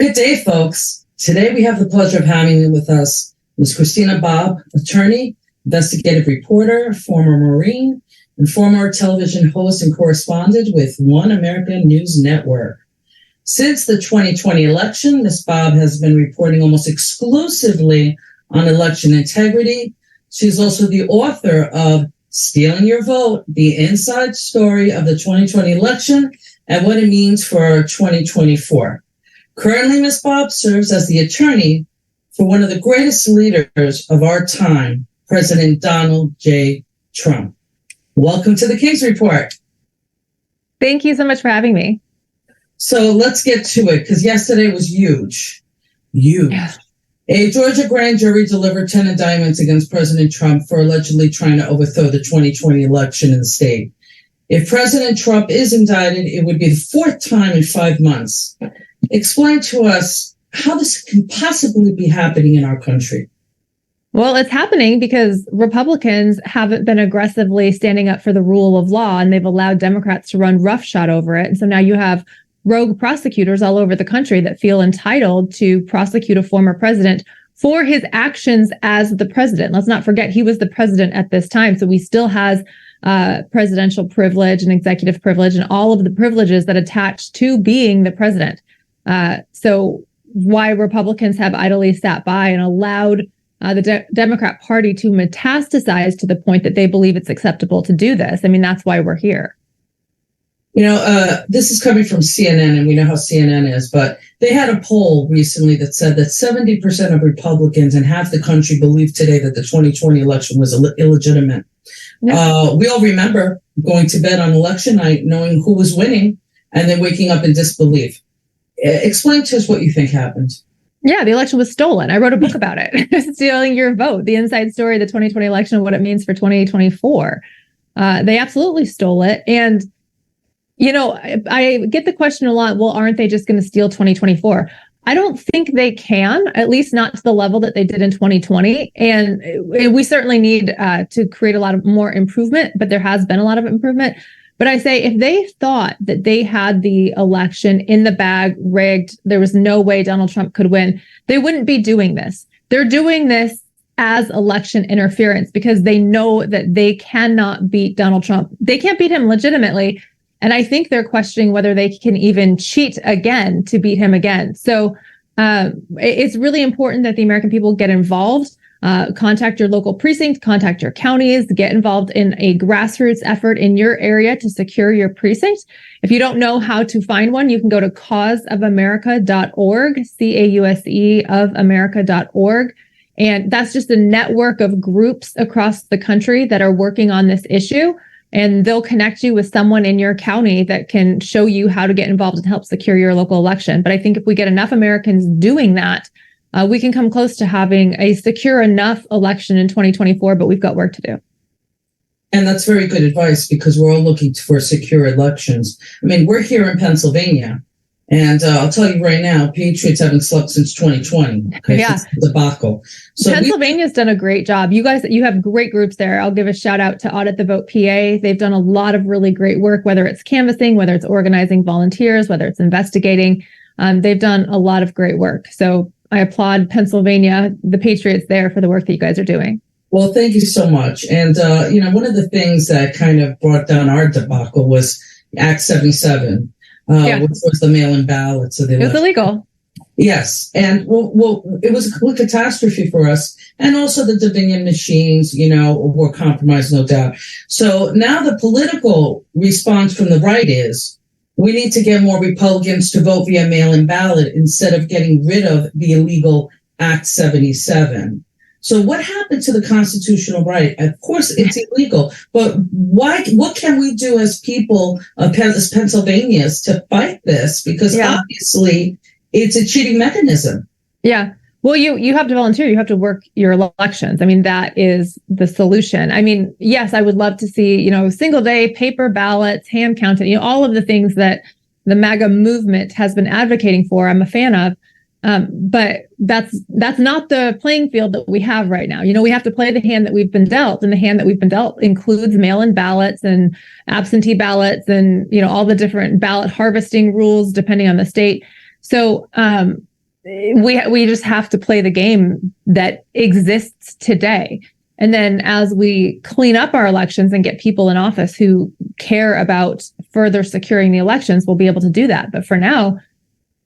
Good day, folks. Today we have the pleasure of having with us Ms. Christina Bobb, attorney, investigative reporter, former Marine, and former television host and correspondent with One American News Network. Since the 2020 election, Ms. Bobb has been reporting almost exclusively on election integrity. She's also the author of Stealing Your Vote, the inside story of the 2020 election and what it means for 2024. Currently, Ms. Bobb serves as the attorney for one of the greatest leaders of our time, President Donald J. Trump. Welcome to the King's Report. Thank you so much for having me. So let's get to it, because yesterday was huge. Yeah. A Georgia grand jury delivered 10 indictments against President Trump for allegedly trying to overthrow the 2020 election in the state. If President Trump is indicted, it would be the fourth time in 5 months. Explain to us how this can possibly be happening in our country. Well, it's happening because Republicans haven't been aggressively standing up for the rule of law, and they've allowed Democrats to run roughshod over it. And so now you have rogue prosecutors all over the country that feel entitled to prosecute a former president for his actions as the president. Let's not forget he was the president at this time. So he still has presidential privilege and executive privilege and all of the privileges that attach to being the president. So why Republicans have idly sat by and allowed the Democrat Party to metastasize to the point that they believe it's acceptable to do this. I mean, that's why we're here. You know, this is coming from CNN, and we know how CNN is, but they had a poll recently that said that 70% of Republicans and half the country believe today that the 2020 election was illegitimate. Yeah. We all remember going to bed on election night, knowing who was winning, and then waking up in disbelief. Explain to us what you think happened. Yeah, the election was stolen. I wrote a book about it. Stealing Your Vote, the inside story of the 2020 election and what it means for 2024. They absolutely stole it. And, you know, I get the question a lot, well, aren't they just going to steal 2024? I don't think they can, at least not to the level that they did in 2020. And we certainly need to create a lot of more improvement, but there has been a lot of improvement. But I say if they thought that they had the election in the bag, rigged, there was no way Donald Trump could win, they wouldn't be doing this. They're doing this as election interference because they know that they cannot beat Donald Trump. They can't beat him legitimately. And I think they're questioning whether they can even cheat again to beat him again. So it's really important that the American people get involved. Contact your local precinct, contact your counties, get involved in a grassroots effort in your area to secure your precinct. If you don't know how to find one, you can go to causeofamerica.org, CAUSE of America.org. And that's just a network of groups across the country that are working on this issue. And they'll connect you with someone in your county that can show you how to get involved and help secure your local election. But I think if we get enough Americans doing that, we can come close to having a secure enough election in 2024, but we've got work to do. And that's very good advice because we're all looking for secure elections. I mean, we're here in Pennsylvania, and I'll tell you right now, Patriots haven't slept since 2020. Okay, yeah. It's a debacle. So Pennsylvania's done a great job. You guys, you have great groups there. I'll give a shout out to Audit the Vote PA. They've done a lot of really great work, whether it's canvassing, whether it's organizing volunteers, whether it's investigating. They've done a lot of great work. So I applaud Pennsylvania, the Patriots there for the work that you guys are doing. Well, thank you so much. And, you know, one of the things that kind of brought down our debacle was Act 77, which was the mail-in ballots. It was illegal. Yes. And, well, it was a catastrophe for us. And also the Dominion machines, you know, were compromised, no doubt. So now the political response from the right is, we need to get more Republicans to vote via mail-in ballot instead of getting rid of the illegal Act 77. So what happened to the constitutional right? Of course, it's illegal, but why? What can we do as people, as Pennsylvanians, to fight this? Because obviously it's a cheating mechanism. Yeah. Well, you have to volunteer. You have to work your elections. I mean, that is the solution. I mean, yes, I would love to see, you know, single day paper ballots, hand counted, you know, all of the things that the MAGA movement has been advocating for. I'm a fan of. But that's not the playing field that we have right now. You know, we have to play the hand that we've been dealt, and the hand that we've been dealt includes mail-in ballots and absentee ballots and, you know, all the different ballot harvesting rules depending on the state. So, we just have to play the game that exists today. And then as we clean up our elections and get people in office who care about further securing the elections, we'll be able to do that. But for now,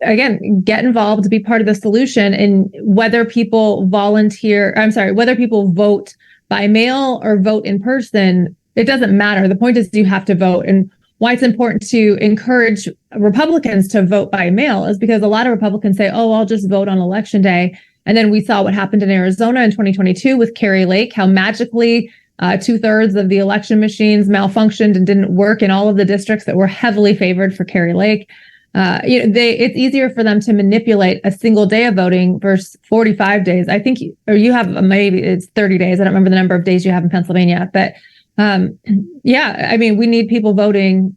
again, get involved to be part of the solution. And whether people whether people vote by mail or vote in person, it doesn't matter. The point is you have to vote. And why it's important to encourage Republicans to vote by mail is because a lot of Republicans say, oh, I'll just vote on election day. And then we saw what happened in Arizona in 2022 with Kari Lake, how magically 2/3 of the election machines malfunctioned and didn't work in all of the districts that were heavily favored for Kari Lake. It's easier for them to manipulate a single day of voting versus 45 days. I think, or you have maybe it's 30 days. I don't remember the number of days you have in Pennsylvania, but we need people voting.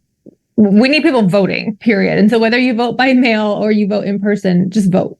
We need people voting, period. And so whether you vote by mail or you vote in person, just vote.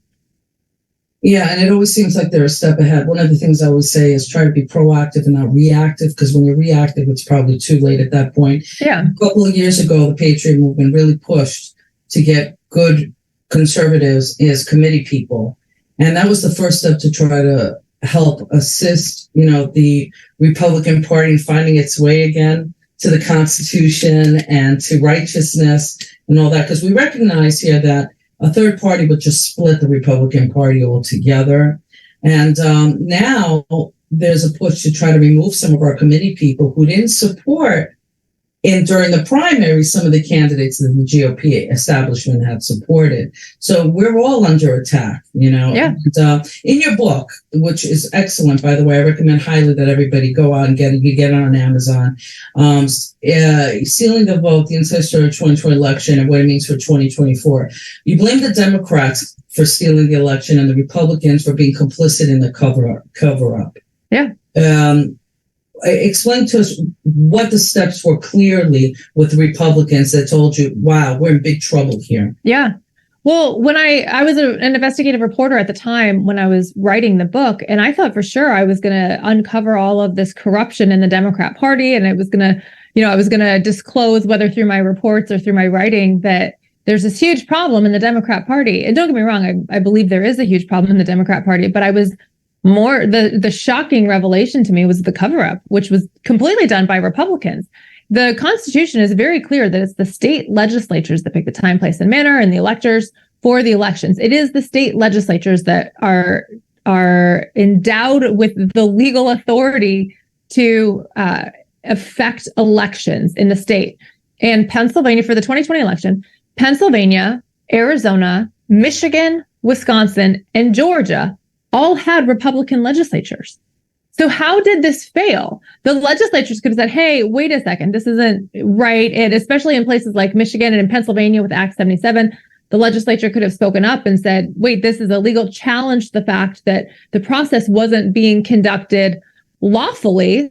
Yeah, and it always seems like they're a step ahead. One of the things I always say is try to be proactive and not reactive, because when you're reactive, it's probably too late at that point. Yeah. A couple of years ago, the Patriot Movement really pushed to get good conservatives as committee people. And that was the first step to try to help assist, the Republican Party finding its way again to the Constitution and to righteousness and all that. Because we recognize here that a third party would just split the Republican Party altogether. And now there's a push to try to remove some of our committee people who didn't support during the primary some of the candidates that the GOP establishment had supported. So we're all under attack, Yeah. And, in your book, which is excellent, by the way, I recommend highly that everybody go out and get it. You get it on Amazon. Sealing the Vote, the Inside Story of 2020 election and what it means for 2024. You blame the Democrats for stealing the election and the Republicans for being complicit in the cover-up. Yeah. Explain to us what the steps were clearly with the Republicans that told you, wow, we're in big trouble here. Yeah. Well, when I was an investigative reporter at the time when I was writing the book, and I thought for sure I was going to uncover all of this corruption in the Democrat Party. And it was going to, I was going to disclose, whether through my reports or through my writing, that there's this huge problem in the Democrat Party. And don't get me wrong, I believe there is a huge problem in the Democrat Party, but I was the shocking revelation to me was the cover-up, which was completely done by Republicans. The Constitution is very clear that it's the state legislatures that pick the time, place, and manner, and the electors for the elections. It is the state legislatures that are endowed with the legal authority to affect elections in the state. And Pennsylvania, for the 2020 election, Pennsylvania, Arizona, Michigan, Wisconsin, and Georgia all had Republican legislatures. So how did this fail? The legislatures could have said, hey, wait a second, this isn't right. And especially in places like Michigan and in Pennsylvania with Act 77, the legislature could have spoken up and said, wait, this is illegal, challenged the fact that the process wasn't being conducted lawfully,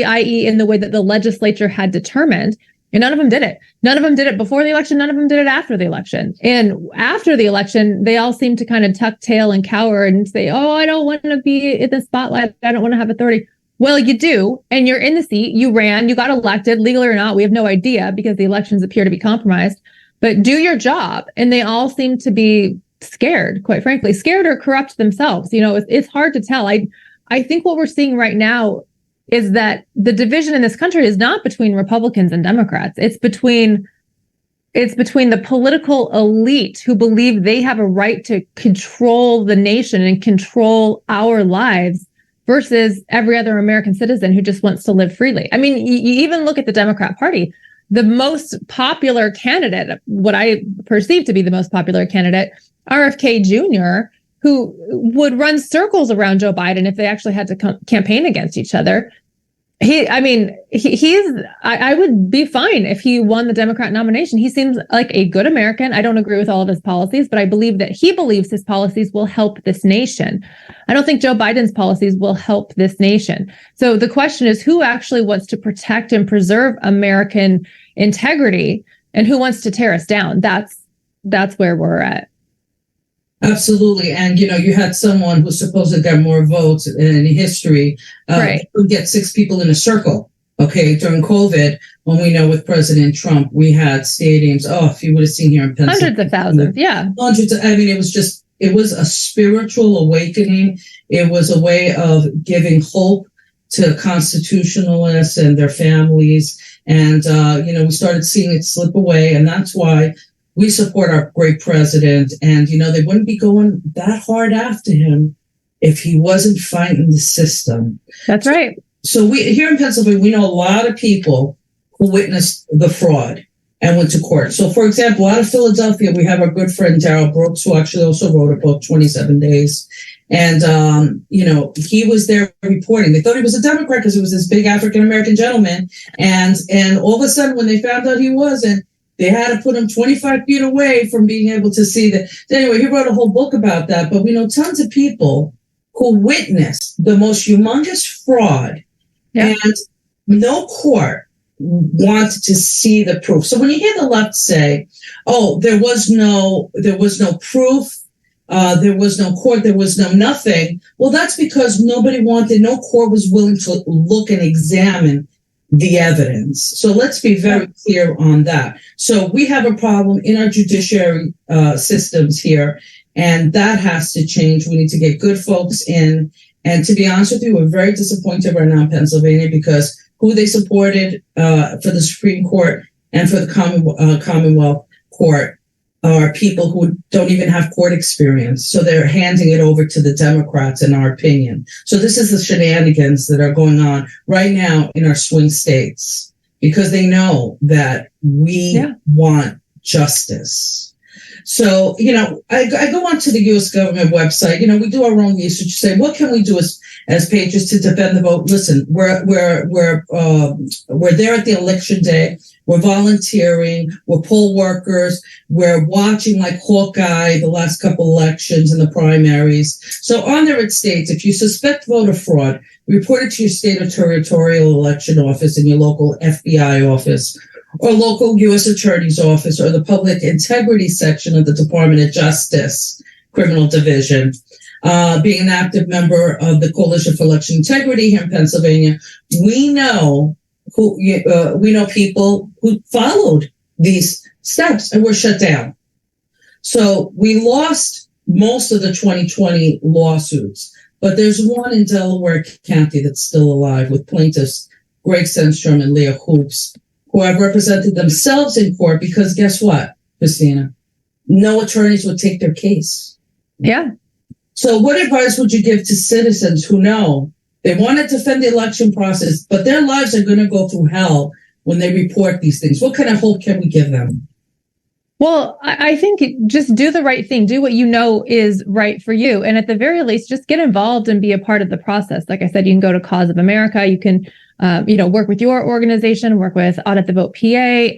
i.e. in the way that the legislature had determined. And none of them did it. None of them did it before the election. None of them did it after the election. And after the election, they all seem to kind of tuck tail and cower and say, oh, I don't want to be in the spotlight. I don't want to have authority. Well, you do. And you're in the seat. You ran. You got elected, legally or not. We have no idea because the elections appear to be compromised. But do your job. And they all seem to be scared, quite frankly, scared or corrupt themselves. It's hard to tell. I think what we're seeing right now is that the division in this country is not between Republicans and Democrats. It's between the political elite who believe they have a right to control the nation and control our lives versus every other American citizen who just wants to live freely. I mean, you even look at the Democrat Party, the most popular candidate, what I perceive to be the most popular candidate, RFK Jr., who would run circles around Joe Biden if they actually had to campaign against each other. I would be fine if he won the Democrat nomination. He seems like a good American. I don't agree with all of his policies, but I believe that he believes his policies will help this nation. I don't think Joe Biden's policies will help this nation. So the question is, who actually wants to protect and preserve American integrity and who wants to tear us down? That's where we're at. Absolutely. And, you had someone who supposedly got more votes in history, right, who get 6 people in a circle. Okay. During COVID, when we know with President Trump, we had stadiums. Oh, if you would have seen here in Pennsylvania. Hundreds of thousands. Yeah. Hundreds. It was just it was a spiritual awakening. It was a way of giving hope to constitutionalists and their families. And, we started seeing it slip away. And that's why we support our great president. And, they wouldn't be going that hard after him if he wasn't fighting the system. That's right. So we here in Pennsylvania, we know a lot of people who witnessed the fraud and went to court. So, for example, out of Philadelphia, we have our good friend Darrell Brooks, who actually also wrote a book, 27 Days. And, he was there reporting. They thought he was a Democrat because he was this big African-American gentleman. And all of a sudden, when they found out he wasn't, they had to put him 25 feet away from being able to see that. Anyway, he wrote a whole book about that. But we know tons of people who witnessed the most humongous fraud, and no court wanted to see the proof. So when you hear the left say, "Oh, there was no proof, there was no court, there was no nothing," well, that's because no court was willing to look and examine the evidence. So let's be very clear on that. So we have a problem in our judiciary systems here, and that has to change. We need to get good folks in. And to be honest with you, we're very disappointed right now in Pennsylvania because who they supported for the Supreme Court and for the Commonwealth Court are people who don't even have court experience. So they're handing it over to the Democrats, in our opinion. So this is the shenanigans that are going on right now in our swing states because they know that we want justice. So, I go onto the U.S. government website. We do our own research. Say, what can we do as patriots to defend the vote? Listen, we're there at the election day. We're volunteering. We're poll workers. We're watching like Hawkeye the last couple elections and the primaries. So on there it states, if you suspect voter fraud, report it to your state or territorial election office in your local FBI office, or local U.S. Attorney's Office, or the Public Integrity Section of the Department of Justice Criminal Division. Being an active member of the Coalition for Election Integrity here in Pennsylvania, we know people who followed these steps and were shut down. So we lost most of the 2020 lawsuits, but there's one in Delaware County that's still alive with plaintiffs Greg Senstrom and Leah Hoops, who have represented themselves in court because guess what, Christina? No attorneys would take their case. Yeah. So what advice would you give to citizens who know they want to defend the election process, but their lives are going to go through hell when they report these things? What kind of hope can we give them? Well, I think just do the right thing. Do what you know is right for you. And at the very least, just get involved and be a part of the process. Like I said, you can go to Cause of America. You can work with your organization, work with Audit the Vote PA.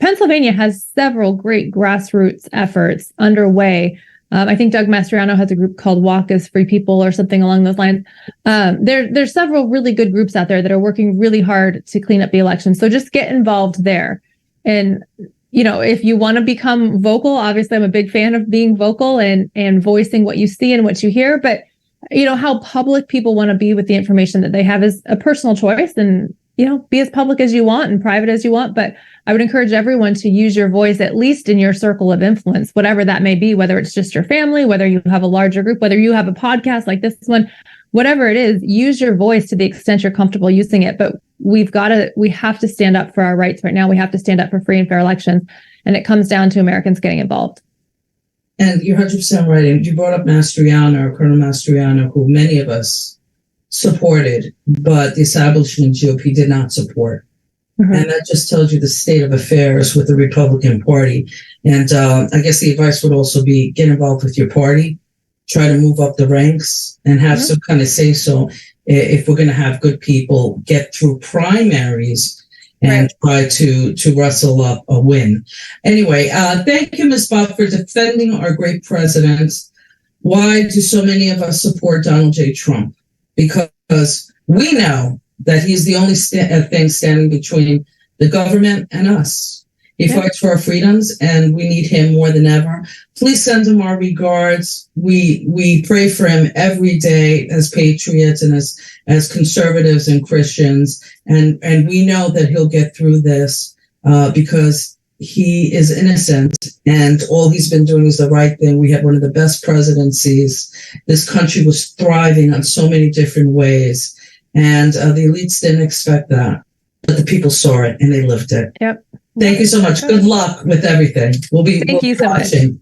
Pennsylvania has several great grassroots efforts underway. I think Doug Mastriano has a group called Walk as Free People or something along those lines. There's several really good groups out there that are working really hard to clean up the election. So just get involved there. And, if you want to become vocal, obviously I'm a big fan of being vocal and voicing what you see and what you hear. But how public people want to be with the information that they have is a personal choice, and, be as public as you want and private as you want. But I would encourage everyone to use your voice, at least in your circle of influence, whatever that may be, whether it's just your family, whether you have a larger group, whether you have a podcast like this one, whatever it is, use your voice to the extent you're comfortable using it. But we have to stand up for our rights right now. We have to stand up for free and fair elections. And it comes down to Americans getting involved. And you're 100% right. And you brought up Mastriano, Colonel Mastriano, who many of us supported, but the establishment GOP did not support. Mm-hmm. And that just tells you the state of affairs with the Republican Party. And I guess the advice would also be get involved with your party, try to move up the ranks, and have some kind of say-so if we're going to have good people get through primaries and try to rustle up a win. Anyway, thank you, Ms. Bobb, for defending our great president. Why do so many of us support Donald J. Trump? Because we know that he's the only thing standing between the government and us. He fights for our freedoms, and we need him more than ever. Please send him our regards. We pray for him every day as patriots and as conservatives and Christians, and we know that he'll get through this because he is innocent and all he's been doing is the right thing. We had one of the best presidencies. This country was thriving on so many different ways. And the elites didn't expect that. But the people saw it and they lived it. Yep. Thank you so much. Good luck with everything. We'll be Thank you so much. watching.